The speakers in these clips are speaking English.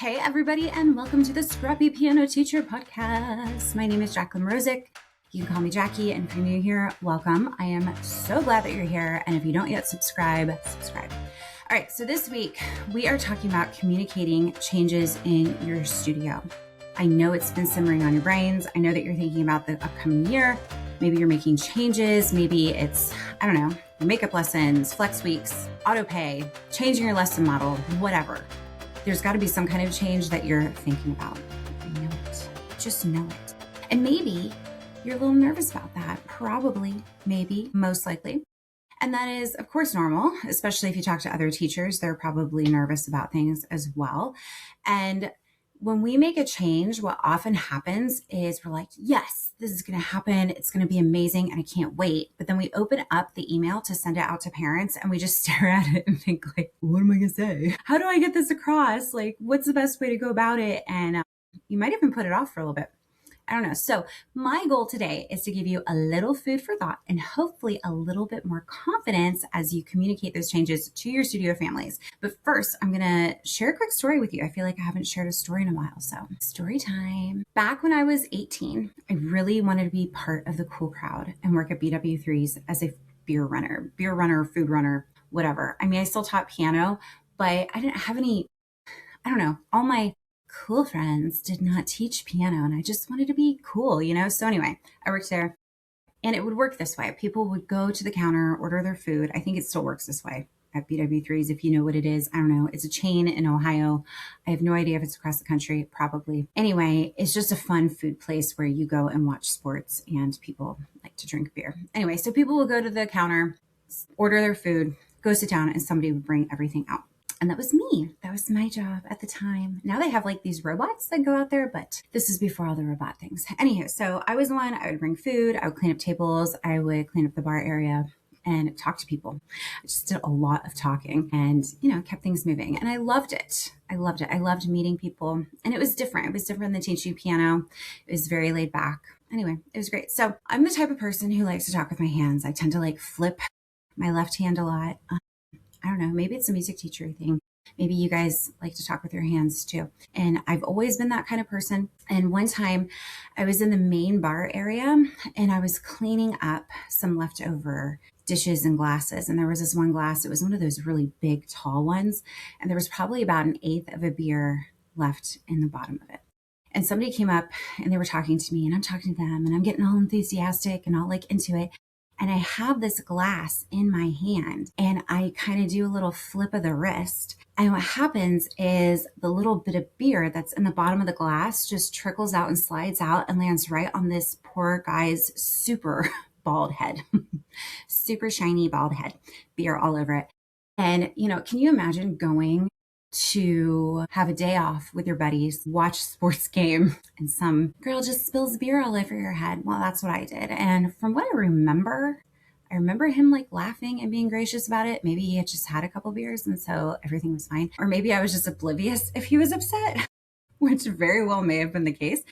Hey, everybody, and welcome to the Scrappy Piano Teacher Podcast. My name is Jacqueline Mrozik. You can call me Jackie, and if you're new here, welcome. I am so glad that you're here, and if you don't yet subscribe. All right, so this week we are talking about communicating changes in your studio. I know it's been simmering on your brains. I know that you're thinking about the upcoming year. Maybe you're making changes. Maybe it's, your makeup lessons, flex weeks, autopay, changing your lesson model, whatever. There's got to be some kind of change that you're thinking about. I know it. Just know it. And maybe you're a little nervous about that. Probably, maybe, most likely. And that is, of course, normal, especially if you talk to other teachers. They're probably nervous about things as well. And when we make a change, what often happens is we're like, yes, this is going to happen. It's going to be amazing. And I can't wait. But then we open up the email to send it out to parents and we just stare at it and think like, what am I going to say? How do I get this across? Like, what's the best way to go about it? And you might even put it off for a little bit. I don't know. So my goal today is to give you a little food for thought and hopefully a little bit more confidence as you communicate those changes to your studio families. But first, I'm going to share a quick story with you. I feel like I haven't shared a story in a while. So story time. Back when I was 18, I really wanted to be part of the cool crowd and work at BW3s as a beer runner, food runner, whatever. I mean, I still taught piano, but I didn't have any, all my cool friends did not teach piano and I just wanted to be cool, So anyway, I worked there and it would work this way. People would go to the counter, order their food. I think it still works this way at BW3s. If you know what it is, I don't know. It's a chain in Ohio. I have no idea if it's across the country, probably. Anyway, it's just a fun food place where you go and watch sports and people like to drink beer. Anyway, so people will go to the counter, order their food, go sit down, and somebody would bring everything out. And that was me. That was my job at the time. Now they have like these robots that go out there, but this is before all the robot things. Anywho, so I was the one. I would bring food. I would clean up tables. I would clean up the bar area and talk to people. I just did a lot of talking and, kept things moving. And I loved it. I loved meeting people. And it was different. It was different than teaching piano. It was very laid back. Anyway, it was great. So I'm the type of person who likes to talk with my hands. I tend to like flip my left hand a lot. I don't know, maybe it's a music teacher thing. Maybe you guys like to talk with your hands too. And I've always been that kind of person. And one time I was in the main bar area and I was cleaning up some leftover dishes and glasses. And there was this one glass, it was one of those really big, tall ones. And there was probably about an eighth of a beer left in the bottom of it. And somebody came up and they were talking to me and I'm talking to them and I'm getting all enthusiastic and all like into it. And I have this glass in my hand and I kind of do a little flip of the wrist. And what happens is the little bit of beer that's in the bottom of the glass just trickles out and slides out and lands right on this poor guy's super bald head, super shiny bald head, beer all over it. And, can you imagine going to have a day off with your buddies, watch a sports game, and some girl just spills beer all over your head? Well, that's what I did. And from what I remember him like laughing and being gracious about it. Maybe he had just had a couple beers and so everything was fine. Or maybe I was just oblivious if he was upset, which very well may have been the case.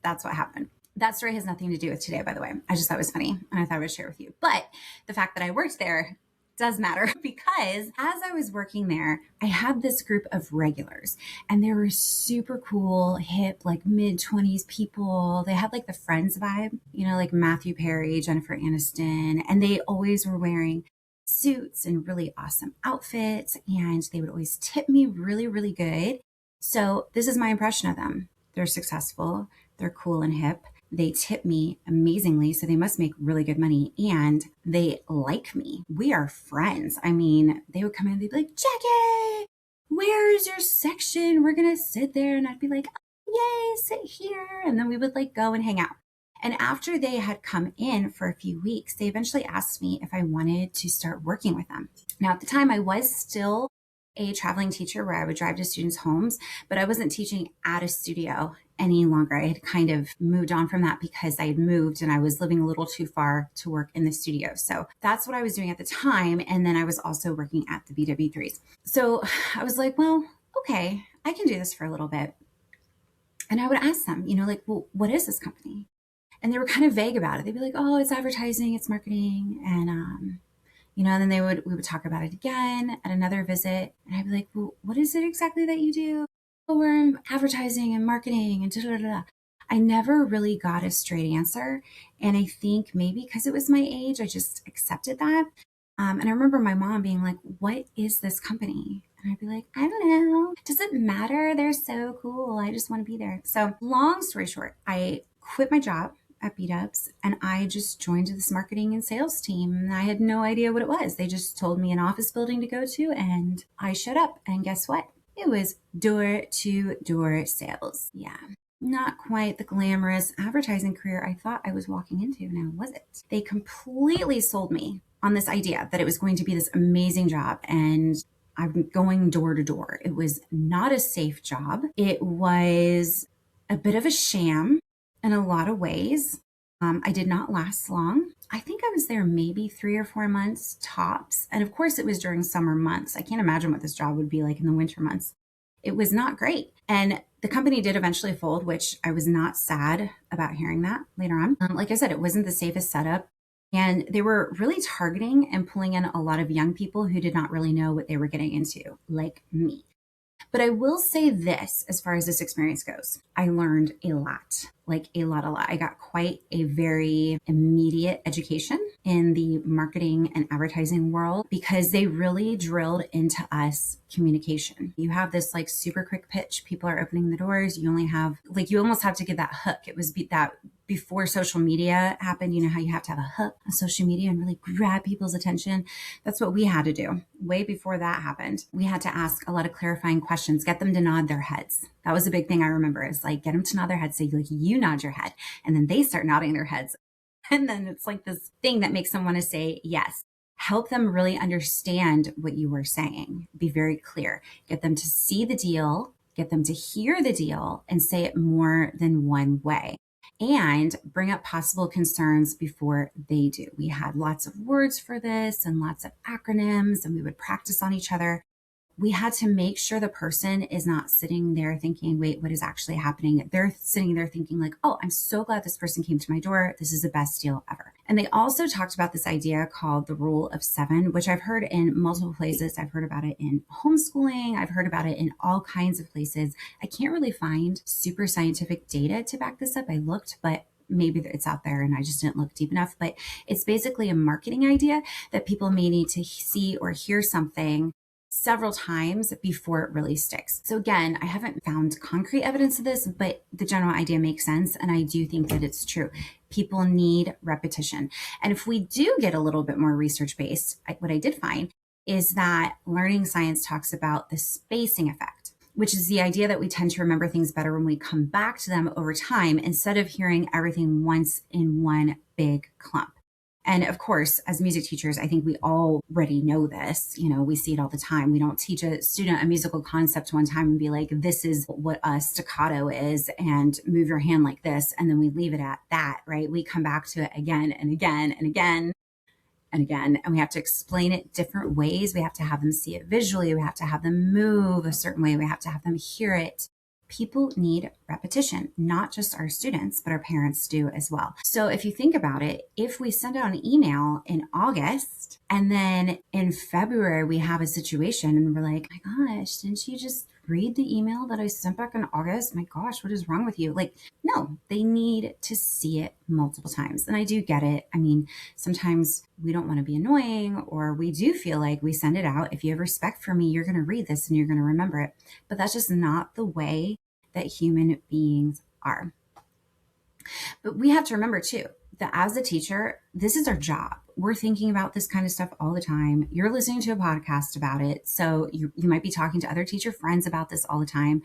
That's what happened. That story has nothing to do with today, by the way. I just thought it was funny and I thought I would share with you. But the fact that I worked there does matter because as I was working there, I had this group of regulars and they were super cool, hip, like mid-20s people. They had like the Friends vibe, like Matthew Perry, Jennifer Aniston, and they always were wearing suits and really awesome outfits and they would always tip me really, really good. So this is my impression of them. They're successful, they're cool and hip. They tip me amazingly, so they must make really good money, and they like me. We are friends. I mean, they would come in and they'd be like, Jackie, where's your section? We're going to sit there. And I'd be like, oh, yay, sit here. And then we would like go and hang out. And after they had come in for a few weeks, they eventually asked me if I wanted to start working with them. Now, at the time, I was still a traveling teacher where I would drive to students' homes, but I wasn't teaching at a studio any longer. I had kind of moved on from that because I had moved and I was living a little too far to work in the studio. So that's what I was doing at the time. And then I was also working at the BW3s. So I was like, well, okay, I can do this for a little bit. And I would ask them, well, what is this company? And they were kind of vague about it. They'd be like, oh, it's advertising, it's marketing. And, and then we would talk about it again at another visit. And I'd be like, well, what is it exactly that you do? oh, we're in advertising and marketing and da da da. I never really got a straight answer. And I think maybe because it was my age, I just accepted that. And I remember my mom being like, what is this company? And I'd be like, I don't know. Does it matter? They're so cool. I just want to be there. So long story short, I quit my job at B-Dubs and I just joined this marketing and sales team. And I had no idea what it was. They just told me an office building to go to and I showed up. And guess what? It was door to door sales. Yeah. Not quite the glamorous advertising career I thought I was walking into. Now, was it? They completely sold me on this idea that it was going to be this amazing job and I'm going door to door. It was not a safe job. It was a bit of a sham in a lot of ways. I did not last long. I think I was there maybe 3 or 4 months tops. And of course, it was during summer months. I can't imagine what this job would be like in the winter months. It was not great. And the company did eventually fold, which I was not sad about hearing that later on. Like I said, it wasn't the safest setup. And they were really targeting and pulling in a lot of young people who did not really know what they were getting into, like me. But I will say this as far as this experience goes. I learned a lot, like a lot. I got quite a very immediate education in the marketing and advertising world because they really drilled into us communication. You have this like super quick pitch. People are opening the doors. You only have like, you almost have to get that hook. It was that before social media happened, you know how you have to have a hook on social media and really grab people's attention. That's what we had to do way before that happened. We had to ask a lot of clarifying questions, get them to nod their heads. That was a big thing I remember is like, get them to nod their heads. So you nod your head and then they start nodding their heads. And then it's like this thing that makes them want to say yes. Help them really understand what you were saying. Be very clear. Get them to see the deal, get them to hear the deal and say it more than one way. And bring up possible concerns before they do. We had lots of words for this and lots of acronyms, and we would practice on each other. We had to make sure the person is not sitting there thinking, wait, what is actually happening? They're sitting there thinking like, oh, I'm so glad this person came to my door. This is the best deal ever. And they also talked about this idea called the rule of 7, which I've heard in multiple places. I've heard about it in homeschooling. I've heard about it in all kinds of places. I can't really find super scientific data to back this up. I looked, but maybe it's out there and I just didn't look deep enough. But it's basically a marketing idea that people may need to see or hear something several times before it really sticks. So again, I haven't found concrete evidence of this, but the general idea makes sense. And I do think that it's true. People need repetition. And if we do get a little bit more research based, what I did find is that learning science talks about the spacing effect, which is the idea that we tend to remember things better when we come back to them over time instead of hearing everything once in one big clump. And of course, as music teachers, I think we already know this. You know, we see it all the time. We don't teach a student a musical concept one time and be like, this is what a staccato is and move your hand like this. And then we leave it at that, right? We come back to it again and again and again and again, and we have to explain it different ways. We have to have them see it visually. We have to have them move a certain way. We have to have them hear it. People need repetition, not just our students, but our parents do as well. So if you think about it, if we send out an email in August and then in February we have a situation and we're like, my gosh, didn't you just read the email that I sent back in August? My gosh, what is wrong with you? Like, no, they need to see it multiple times. And I do get it. I mean, sometimes we don't want to be annoying or we do feel like we send it out. If you have respect for me, you're going to read this and you're going to remember it. But that's just not the way that human beings are. But we have to remember too, that as a teacher, this is our job. We're thinking about this kind of stuff all the time. You're listening to a podcast about it. So you might be talking to other teacher friends about this all the time.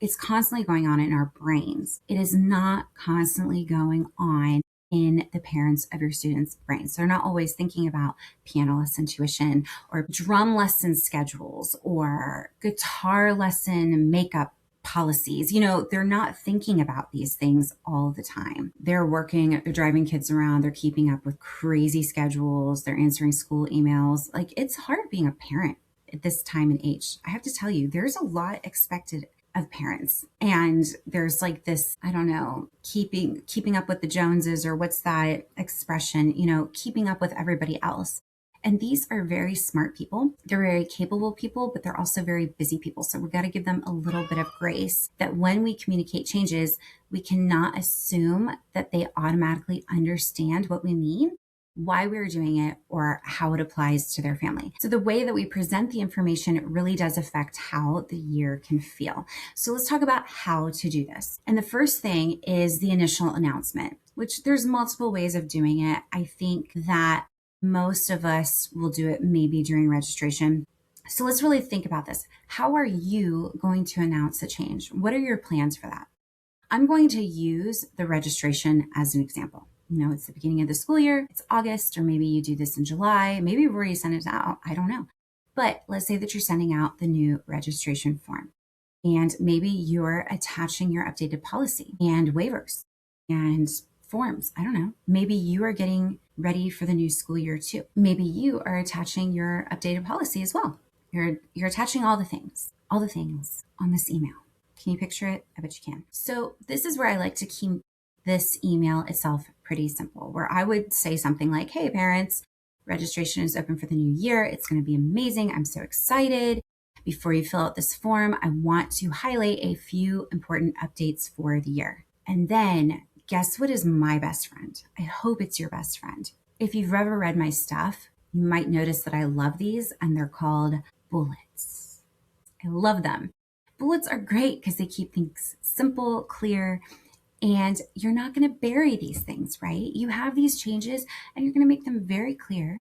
It's constantly going on in our brains. It is not constantly going on in the parents of your students' brains. So they're not always thinking about piano lesson tuition or drum lesson schedules or guitar lesson makeup policies. You know, they're not thinking about these things all the time. They're working, they're driving kids around, they're keeping up with crazy schedules, they're answering school emails. Like, it's hard being a parent at this time and age. I have to tell you, there's a lot expected of parents. And there's like this, I don't know, keeping up with the Joneses, or what's that expression, you know, keeping up with everybody else. And these are very smart people. They're very capable people, but they're also very busy people. So we've got to give them a little bit of grace that when we communicate changes, we cannot assume that they automatically understand what we mean, why we're doing it, or how it applies to their family. So the way that we present the information really does affect how the year can feel. So let's talk about how to do this. And the first thing is the initial announcement, which there's multiple ways of doing it. I think that most of us will do it maybe during registration. So let's really think about this. How are you going to announce the change? What are your plans for that? I'm going to use the registration as an example. It's the beginning of the school year, it's August, or maybe you do this in July. Maybe you've already sent it out. I don't know. But let's say that you're sending out the new registration form, and maybe you're attaching your updated policy and waivers and forms. I don't know. Maybe you are getting ready for the new school year too. Maybe you are attaching your updated policy as well. You're attaching all the things on this email. Can you picture it? I bet you can. So this is where I like to keep this email itself pretty simple, where I would say something like, hey parents, registration is open for the new year. It's going to be amazing. I'm so excited. Before you fill out this form, I want to highlight a few important updates for the year. And then guess what is my best friend? I hope it's your best friend. If you've ever read my stuff, you might notice that I love these, and they're called bullets. I love them. Bullets are great because they keep things simple, clear, and you're not going to bury these things, right? You have these changes and you're going to make them very clear,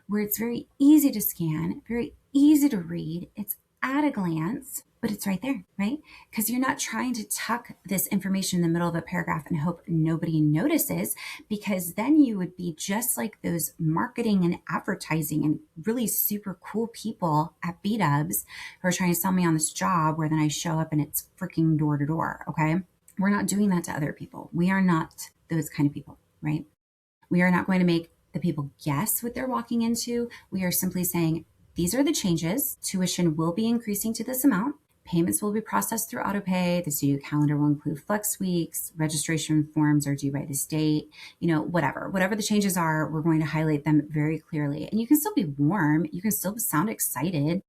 where it's very easy to scan, very easy to read. It's at a glance, but it's right there, right? Because you're not trying to tuck this information in the middle of a paragraph and hope nobody notices, because then you would be just like those marketing and advertising and really super cool people at B-Dubs who are trying to sell me on this job where then I show up and it's freaking door to door, okay? We're not doing that to other people. We are not those kind of people, right? We are not going to make the people guess what they're walking into. We are simply saying, these are the changes. Tuition will be increasing to this amount. Payments will be processed through autopay. The studio calendar will include flex weeks. Registration forms are due by this date. Whatever the changes are, we're going to highlight them very clearly. And you can still be warm. You can still sound excited.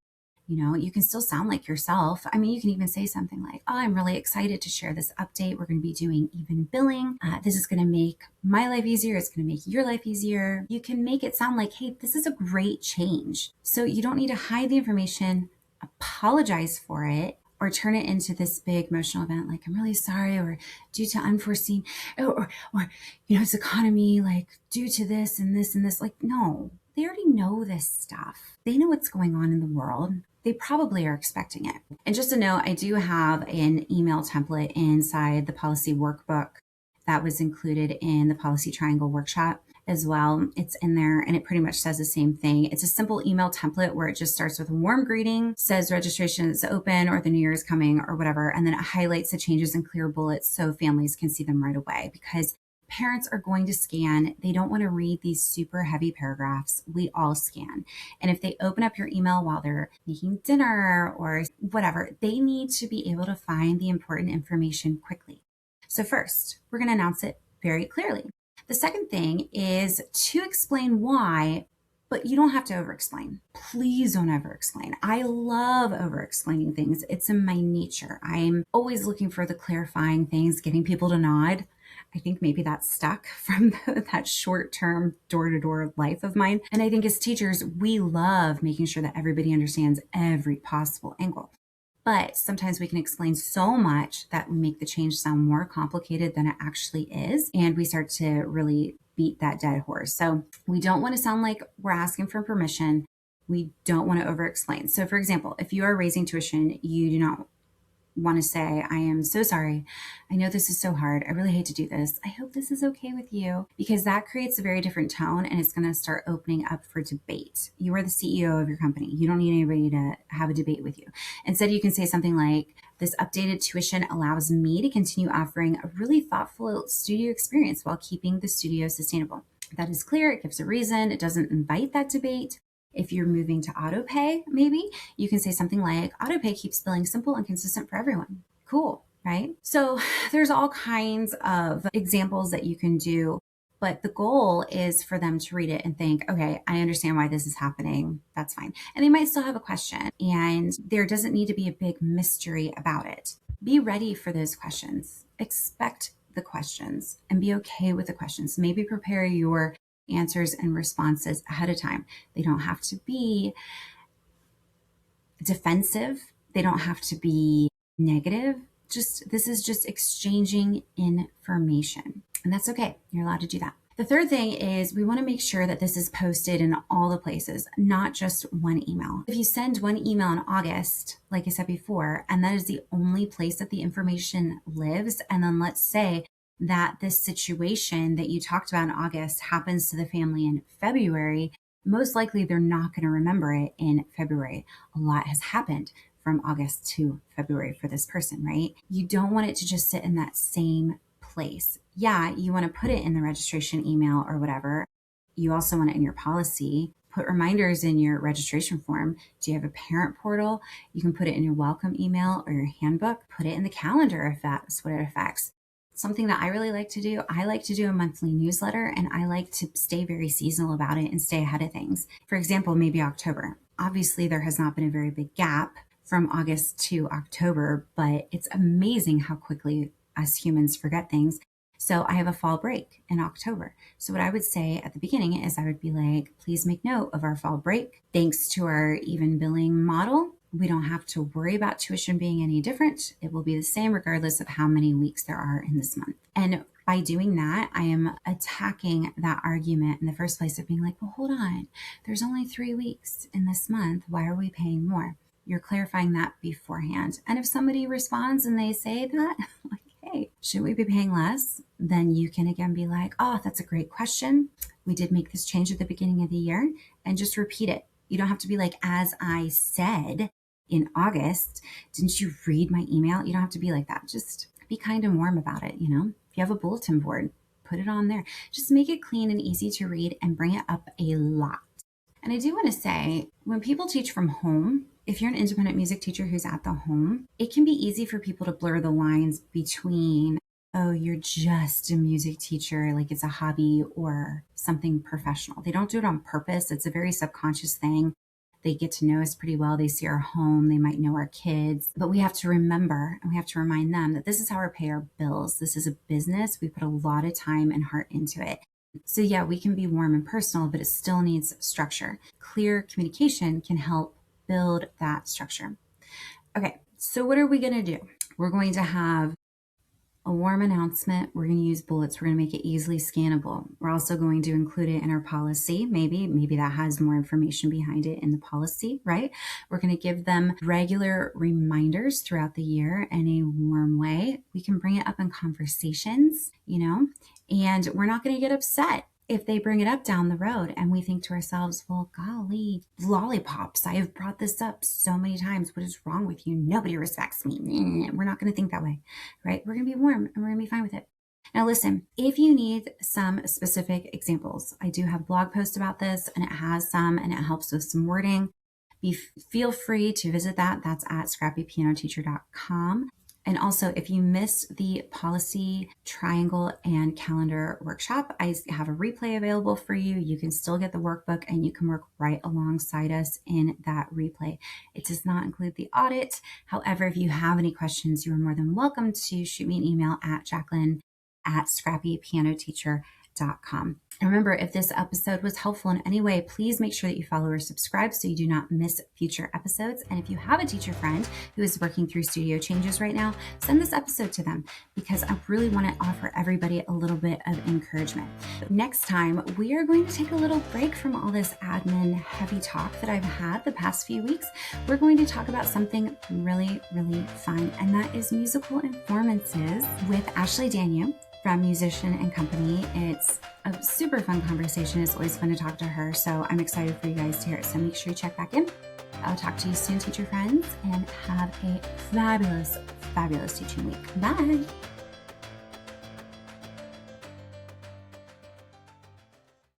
You can still sound like yourself. I mean, you can even say something like, oh, I'm really excited to share this update. We're going to be doing even billing. This is going to make my life easier. It's going to make your life easier. You can make it sound like, hey, this is a great change. So you don't need to hide the information, apologize for it, or turn it into this big emotional event like, I'm really sorry, or due to unforeseen, or this economy, like due to this and this and this. Like, no, they already know this stuff. They know what's going on in the world. They probably are expecting it. And just to know, I do have an email template inside the policy workbook that was included in the policy triangle workshop as well. It's in there and it pretty much says the same thing. It's a simple email template where it just starts with a warm greeting, says registration is open or the new year is coming or whatever. And then it highlights the changes in clear bullets so families can see them right away, because parents are going to scan. They don't want to read these super heavy paragraphs. We all scan. And if they open up your email while they're making dinner or whatever, they need to be able to find the important information quickly. So first, we're going to announce it very clearly. The second thing is to explain why, but you don't have to over-explain. Please don't over-explain. I love over-explaining things. It's in my nature. I'm always looking for the clarifying things, getting people to nod. I think maybe that's stuck from that short-term door-to-door life of mine. And I think as teachers, we love making sure that everybody understands every possible angle. But sometimes we can explain so much that we make the change sound more complicated than it actually is. And we start to really beat that dead horse. So we don't want to sound like we're asking for permission. We don't want to over-explain. So for example, if you are raising tuition, you do not want to say, I am so sorry. I know this is so hard. I really hate to do this. I hope this is okay with you, because that creates a very different tone and it's going to start opening up for debate. You are the CEO of your company. You don't need anybody to have a debate with you. Instead, you can say something like, this updated tuition allows me to continue offering a really thoughtful studio experience while keeping the studio sustainable. That is clear. It gives a reason. It doesn't invite that debate. If you're moving to autopay, maybe you can say something like, autopay keeps billing simple and consistent for everyone. Cool, right? So there's all kinds of examples that you can do, But the goal is for them to read it and think, okay, I understand why this is happening. That's fine. And they might still have a question, and there doesn't need to be a big mystery about it. Be ready for those questions. Expect the questions and be okay with the questions. Maybe prepare your answers and responses ahead of time. They don't have to be defensive. They don't have to be negative. This is just exchanging information. And that's okay. You're allowed to do that. The third thing is we want to make sure that this is posted in all the places, not just one email. If you send one email in August, like I said before, and that is the only place that the information lives, and then let's say that this situation that you talked about in August happens to the family in February, most likely they're not going to remember it in February. A lot has happened from August to February for this person, right? You don't want it to just sit in that same place. Yeah, you want to put it in the registration email or whatever. You also want it in your policy. Put reminders in your registration form. Do you have a parent portal? You can put it in your welcome email or your handbook. Put it in the calendar if that's what it affects. Something that I really like to do, I like to do a monthly newsletter, and I like to stay very seasonal about it and stay ahead of things. For example, maybe October. Obviously, there has not been a very big gap from August to October, but it's amazing how quickly us humans forget things. So I have a fall break in October. So what I would say at the beginning is I would be like, please make note of our fall break. Thanks to our even billing model, we don't have to worry about tuition being any different. It will be the same regardless of how many weeks there are in this month. And by doing that, I am attacking that argument in the first place of being like, well, hold on, there's only 3 weeks in this month. Why are we paying more? You're clarifying that beforehand. And if somebody responds and they say that, like, hey, should we be paying less? Then you can again be like, oh, that's a great question. We did make this change at the beginning of the year, and just repeat it. You don't have to be like, as I said in August, didn't you read my email? You don't have to be like that. Just be kind and warm about it. You know, if you have a bulletin board, put it on there. Just make it clean and easy to read and bring it up a lot. And I do want to say, when people teach from home, if you're an independent music teacher who's at the home, it can be easy for people to blur the lines between, oh, you're just a music teacher, like it's a hobby, or something professional. They don't do it on purpose. It's a very subconscious thing. They get to know us pretty well. They see our home. They might know our kids. But we have to remember, and we have to remind them that this is how we pay our bills. This is a business. We put a lot of time and heart into it. So yeah, we can be warm and personal, but it still needs structure. Clear communication can help build that structure. Okay, so what are we going to do? We're going to have a warm announcement. We're going to use bullets. We're going to make it easily scannable. We're also going to include it in our policy. Maybe that has more information behind it in the policy, right? We're going to give them regular reminders throughout the year in a warm way. We can bring it up in conversations, and we're not going to get upset if they bring it up down the road and we think to ourselves, well, golly, lollipops, I have brought this up so many times. What is wrong with you? Nobody respects me. We're not going to think that way, right? We're going to be warm and we're going to be fine with it. Now, listen, if you need some specific examples, I do have a blog post about this, and it has some, and it helps with some wording. Feel free to visit that. That's at scrappypianoteacher.com. And also, if you missed the policy triangle and calendar workshop, I have a replay available for you. You can still get the workbook and you can work right alongside us in that replay. It does not include the audit. However, if you have any questions, you are more than welcome to shoot me an email at Jacqueline@scrappypianoteacher.com. And remember, if this episode was helpful in any way, please make sure that you follow or subscribe so you do not miss future episodes. And if you have a teacher friend who is working through studio changes right now, send this episode to them, because I really want to offer everybody a little bit of encouragement. Next time, we are going to take a little break from all this admin heavy talk that I've had the past few weeks. We're going to talk about something really, really fun, and that is musical performances with Ashley Daniel from Musician and Company. It's a super fun conversation. It's always fun to talk to her. So I'm excited for you guys to hear it. So make sure you check back in. I'll talk to you soon, teacher friends, and have a fabulous, fabulous teaching week. Bye.